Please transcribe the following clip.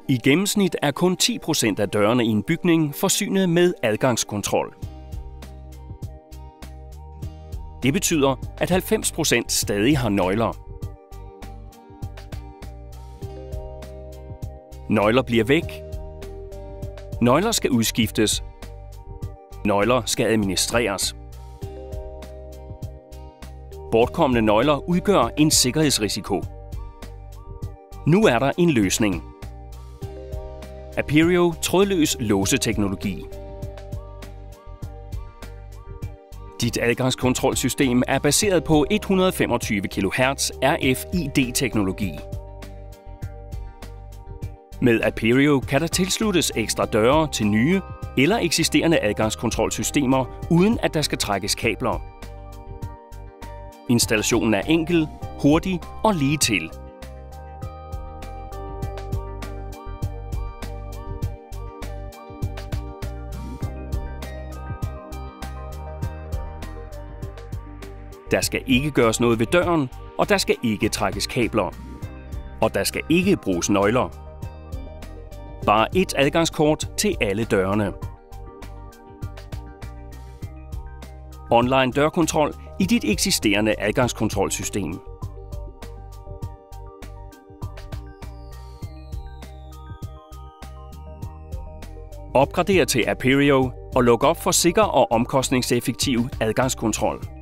I gennemsnit er kun 10% af dørene i en bygning forsynet med adgangskontrol. Det betyder, at 90% stadig har nøgler. Nøgler bliver væk. Nøgler skal udskiftes. Nøgler skal administreres. Bortkomne nøgler udgør en sikkerhedsrisiko. Nu er der en løsning. Aperio trådløs låseteknologi. Dit adgangskontrolsystem er baseret på 125 kHz RFID-teknologi. Med Aperio kan der tilsluttes ekstra døre til nye eller eksisterende adgangskontrolsystemer, uden at der skal trækkes kabler. Installationen er enkel, hurtig og ligetil. Der skal ikke gøres noget ved døren, og der skal ikke trækkes kabler. Og der skal ikke bruges nøgler. Bare ét adgangskort til alle dørene. Online dørkontrol i dit eksisterende adgangskontrolsystem. Opgrader til Aperio og luk op for sikker og omkostningseffektiv adgangskontrol.